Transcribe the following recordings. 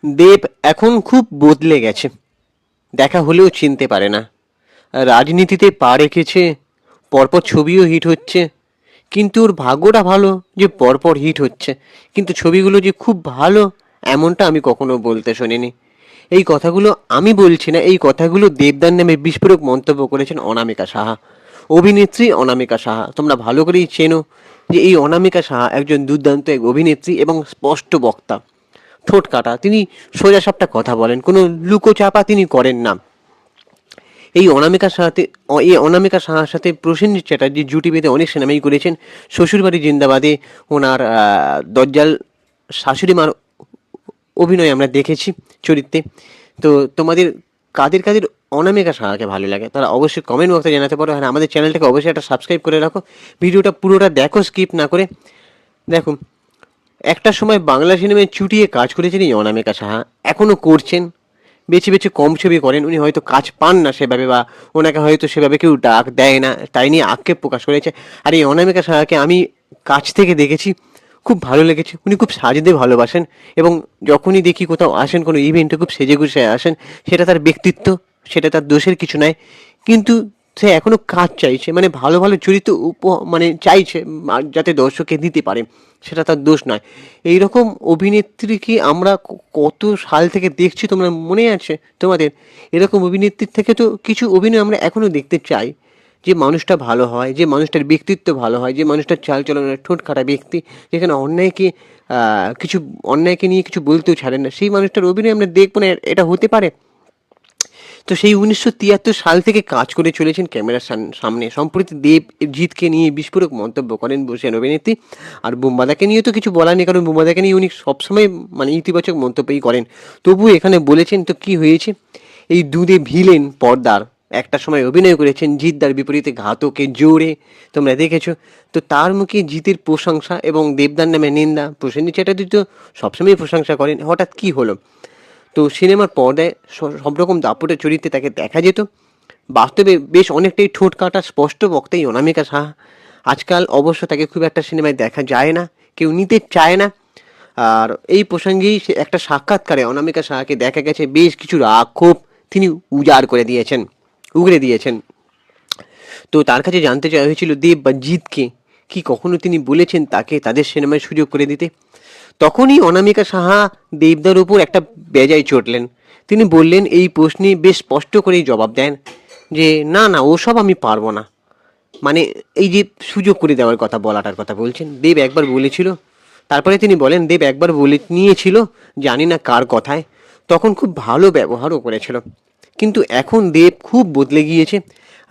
দেব এখন খুব বদলে গেছে, দেখা হলেও চিনতে পারে না। রাজনীতিতে পা রেখেছে, পরপর ছবিও হিট হচ্ছে, কিন্তু ওর ভাগ্যটা ভালো যে পরপর হিট হচ্ছে, কিন্তু ছবিগুলো যে খুব ভালো এমনটা আমি কখনো বলতে শুনিনি। এই কথাগুলো আমি বলছি না, এই কথাগুলো দেবদার নামে বিস্ফোরক মন্তব্য করেছেন অনামিকা সাহা, অভিনেত্রী অনামিকা সাহা। তোমরা ভালো করেই চেনো যে এই অনামিকা সাহা একজন দুর্দান্ত এক অভিনেত্রী এবং স্পষ্ট বক্তা, ঠোঁট কাটা। তিনি সোজাসাপটা কথা বলেন, কোনো লুকোচাপা তিনি করেন না। এই অনামিকা সাহার সাথে প্রসেনজিৎ চ্যাটার্জি জুটি বেঁধে অনেক সিনেমাই করেছেন। শ্বশুরবাড়ি জিন্দাবাদে ওনার দজ্জাল শাশুড়ি মার অভিনয় আমরা দেখেছি চরিত্রে। তো তোমাদের কাদের কাদের অনামিকা সাহাকে ভালো লাগে তারা অবশ্যই কমেন্ট বক্সে জানাতে পারো। আর আমাদের চ্যানেলটাকে অবশ্যই একটা সাবস্ক্রাইব করে রাখো, ভিডিওটা পুরোটা দেখো, স্কিপ না করে দেখো। একটা সময় বাংলা সিনেমায় চুটিয়ে কাজ করেছেন এই অনামিকা সাহা, এখনও করছেন। বেছে বেছে কম ছবি করেন, উনি হয়তো কাজ পান না সেভাবে, বা ওনাকে হয়তো সেভাবে কেউ ডাক দেয় না, তাই নিয়ে আক্ষেপ প্রকাশ করেছে। আর এই অনামিকা সাহাকে আমি কাছ থেকে দেখেছি, খুব ভালো লেগেছে। উনি খুব সাজতে ভালোবাসেন এবং যখনই দেখি কোথাও আসেন কোনো ইভেন্টে খুব সেজে গুছে আসেন, সেটা তার ব্যক্তিত্ব, সেটা তার দোষের কিছু নয়। কিন্তু সে এখনো কাজ চাইছে, মানে ভালো ভালো চরিত্র মানে চাইছে, যাতে দর্শককে দিতে পারে, সেটা তার দোষ নয়। এইরকম অভিনেত্রীকে আমরা কত সাল থেকে দেখছি, তোমরা মনে আছে তোমাদের? এরকম অভিনেত্রীর থেকে তো কিছু অভিনয় আমরা এখনো দেখতে চাই, যে মানুষটা ভালো হয়, যে মানুষটার ব্যক্তিত্ব ভালো হয়, যে মানুষটার চালচলনের ঠোঁট কাটা ব্যক্তি, যেখানে কিছু অন্যায়কে নিয়ে কিছু বলতেও ছাড়েন না, সেই মানুষটার অভিনয় আমরা দেখবো না? এটা হতে পারে? তো সেই 1973 সাল থেকে কাজ করে চলেছেন ক্যামেরার সামনে। সম্প্রতি দেবজিৎকে নিয়ে বিস্ফোরক মন্তব্য করেন বসেন অভিনেত্রী। আর বুম্বাদাকে নিয়ে তো কিছু বলার নেই, কারণ বুম্বাদাকে নিয়ে উনি সবসময় মানে ইতিবাচক মন্তব্যই করেন। তবু এখানে বলেছেন তো কি হয়েছে, এই দুধে ভিলেন পর্দার একটা সময় অভিনয় করেছেন জিৎদার বিপরীতে ঘাতকে জোরে, তোমরা দেখেছো। তো তার মুখে জিতের প্রশংসা এবং দেবদার নামে নিন্দা। প্রসেনজিৎ চ্যাটার্জি তো সবসময় প্রশংসা করেন, হঠাৎ কি হলো? তো সিনেমার পর্দায় সব রকম দাপটের চরিত্রে তাকে দেখা যেত, বাস্তবে বেশ অনেকটাই ঠোঁট কাটা স্পষ্ট বক্তাই অনামিকা সাহা। আজকাল অবশ্য তাকে খুব একটা সিনেমায় দেখা যায় না, কেউ নিতে চায় না। আর এই প্রসঙ্গেই সে একটা সাক্ষাৎকারে অনামিকা সাহাকে দেখা গেছে বেশ কিছু রাগ ক্ষোভ তিনি উগড়ে দিয়েছেন। তো তার কাছে জানতে চাওয়া হয়েছিল দেব বা জিৎকে কি কখনো তিনি বলেছেন তাকে তাদের সিনেমায় সুযোগ করে দিতে। তখনই অনামিকা সাহা দেবদার উপর একটা বেজায় চটলেন। তিনি বললেন, এই প্রশ্নে বেশ স্পষ্ট করেই জবাব দেন যে না না, ওসব আমি পারবো না। মানে এই যে সুযোগ করে দেওয়ার কথা, বলাটার কথা বলছেন। দেব একবার বলেছিল, তারপরে তিনি বলেন দেব একবার বলে নিয়েছিল, জানি না কার কথায়, তখন খুব ভালো ব্যবহারও করেছিল। কিন্তু এখন দেব খুব বদলে গিয়েছে,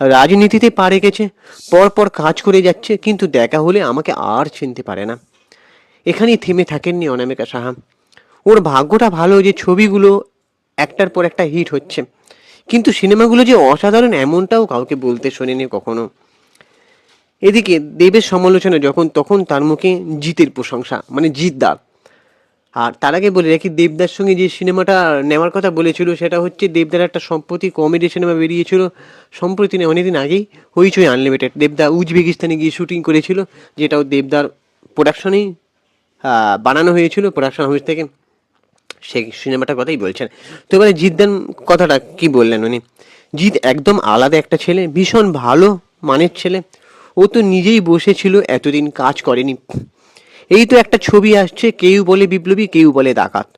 রাজনীতিতে পা রেখেছে, পরপর কাজ করে যাচ্ছে, কিন্তু দেখা হলে আমাকে আর চিনতে পারে না। এখানেই থেমে থাকেননি অনামিকা সাহা। ওর ভাগ্যটা ভালো যে ছবিগুলো একটার পর একটা হিট হচ্ছে, কিন্তু সিনেমাগুলো যে অসাধারণ এমনটাও কাউকে বলতে শোনেনি কখনো। এদিকে দেবের সমালোচনা যখন তখন তার মুখে জিতের প্রশংসা, মানে জিতদার। আর তার আগে বলে রাখি, দেবদার সঙ্গে যে সিনেমাটা নেওয়ার কথা বলেছিল সেটা হচ্ছে দেবদার একটা সম্প্রতি কমেডি সিনেমা বেরিয়েছিল সম্প্রতি না, অনেকদিন আগেই, হইচই আনলিমিটেড। দেবদা উজবেকিস্তানে গিয়ে শুটিং করেছিল, যেটাও দেবদার প্রোডাকশনেই বানানো হয়েছিল, প্রোডাকশন হাউস থেকে। সেই সিনেমাটার কথাই বলছেন। তো এবারে জিদ্দান কথাটা কি বললেন উনি। জিৎ একদম আলাদা একটা ছেলে, ভীষণ ভালো মানের ছেলে। ও তো নিজেই বসেছিল, এতদিন কাজ করেনি। এই তো একটা ছবি আসছে, কেউ বলে বিপ্লবী, কেউ বলে ডাকাত।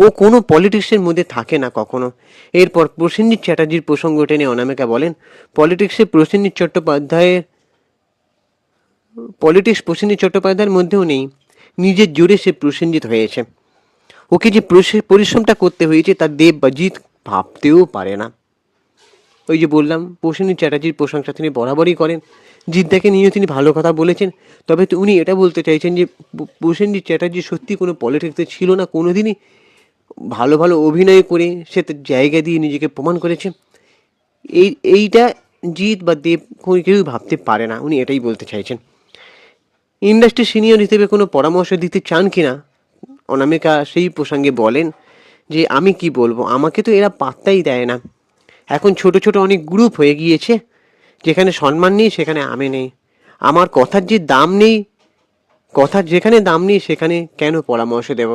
ও কোনো পলিটিক্সের মধ্যে থাকে না কখনো। এরপর প্রসেনজিৎ চ্যাটার্জির প্রসঙ্গ টেনে অনামিকা বলেন, পলিটিক্সে প্রসেনজিৎ চট্টোপাধ্যায়ের পলিটিক্স প্রসেনজিৎ চট্টোপাধ্যায়ের মধ্যেও নেই। নিজের জোরে সে প্রসেনজিৎ হয়েছে। ওকে যে পরিশ্রমটা করতে হয়েছে তা দেব বা জিৎ ভাবতেও পারে না। ওই যে বললাম, প্রসেনজিৎ চ্যাটার্জির প্রশংসা তিনি বরাবরই করেন, জিদ্দাকে নিয়েও তিনি ভালো কথা বলেছেন। তবে তো উনি এটা বলতে চাইছেন যে প্রসেনজিৎ চ্যাটার্জি সত্যি কোনো পলিটিক্সে ছিল না কোনোদিনই, ভালো ভালো অভিনয় করে সে তার জায়গা দিয়ে নিজেকে প্রমাণ করেছে। এইটা জিৎ বা দেব কেউই ভাবতে পারে না, উনি এটাই বলতে চাইছেন। ইন্ডাস্ট্রি সিনিয়র হিসেবে কোনো পরামর্শ দিতে চান কিনা অনামিকা সেই প্রসঙ্গে বলেন যে আমি কি বলবো, আমাকে তো এরা পাত্তাই দেয় না। এখন ছোট ছোট অনেক গ্রুপ হয়ে গিয়েছে, যেখানে সম্মান নেই সেখানে আমি নেই। আমার কথার যে দাম নেই, কথার যেখানে দাম নেই সেখানে কেন পরামর্শ দেব?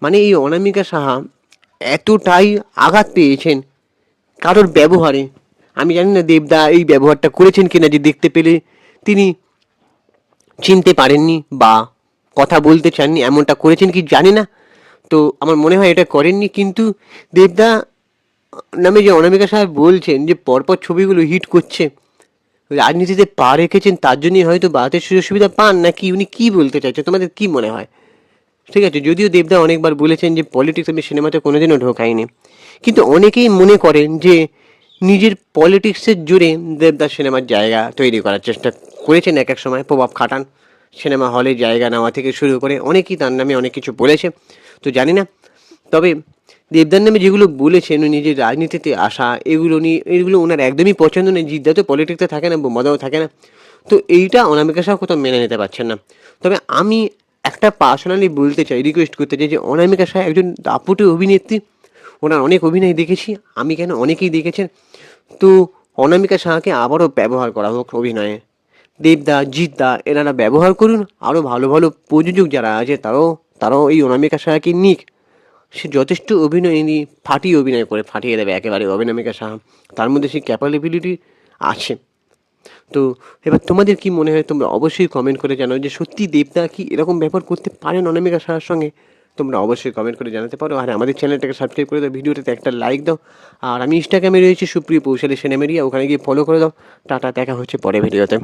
মানে এই অনামিকা সাহা এতটাই আঘাত পেয়েছেন কারোর ব্যবহারে। আমি জানি না দেবদা এই ব্যবহারটা করেছেন কিনা, যে দেখতে পেলে তিনি চিনতে পারেননি বা কথা বলতে চাননি, এমনটা করেছেন কি জানি না। তো আমার মনে হয় এটা করেননি, কিন্তু দেবদা নামে যে অনামিকা সাহেব বলছেন যে পরপর ছবিগুলো হিট করছে, রাজনীতিতে পা রেখেছেন তার জন্যই হয়তো বাতের সুযোগ সুবিধা পান, নাকি উনি কি বলতে চাইছেন, তোমাদের কি মনে হয়? ঠিক আছে, যদিও দেবদা অনেকবার বলেছেন যে পলিটিক্স আমি সিনেমাতে কোনোদিনও ঢোকাইনি, কিন্তু অনেকেই মনে করেন যে নিজের পলিটিক্সের জোরে দেবদাস সিনেমার জায়গা তৈরি করার চেষ্টা করেছেন, এক এক সময় প্রভাব খাটান, সিনেমা হলে জায়গা নেওয়া থেকে শুরু করে অনেকেই তার নামে অনেক কিছু বলেছে। তো জানি না, তবে দেবদার নামে যেগুলো বলেছেন উনি নিজের রাজনীতিতে আসা, এগুলো ওনার একদমই পছন্দ নেই। জিদ্দা তো পলিটিক্সে থাকে না, বোমাদাও থাকে না, তো এইটা অনামিকা সাহা কোথাও মেনে নিতে পারছেন না। তবে আমি একটা পার্সোনালি বলতে চাই, রিকোয়েস্ট করতে চাই, যে অনামিকা সাহা একজন দাপুটে অভিনেত্রী, ওনার অনেক অভিনয় দেখেছি আমি, কেন অনেকেই দেখেছেন। তো অনামিকা সাহাকে আবারও ব্যবহার করা হোক অভিনয়ে। দেবদা, জিৎদা এনারা ব্যবহার করুন, আরও ভালো ভালো প্রযোজক যারা আছে তারাও এই অনামিকা সাহাকে নিক। সে যথেষ্ট অভিনয় নিয়ে ফাটিয়ে দেবে একেবারে অনামিকা সাহা, তার মধ্যে সেই ক্যাপাবিলিটি আছে। তো এবার তোমাদের কি মনে হয়, তোমরা অবশ্যই কমেন্ট করে জানাও যে সত্যি দেবদা কি এরকম ব্যবহার করতে পারেন অনামিকা সাহার সঙ্গে। তোমরা অবশ্যই কমেন্ট করে জানাতে পারো, আর আমাদের চ্যানেলটাকে সাবস্ক্রাইব করে দাও, ভিডিওটাতে একটা লাইক দাও। আর আমি ইনস্টাগ্রামে রয়েছি সুপ্রিয় পৌশালী সিনেমেরিয়া, ওখানে গিয়ে ফলো করে দাও। টাটা, দেখা হচ্ছে পরে ভিডিওতে।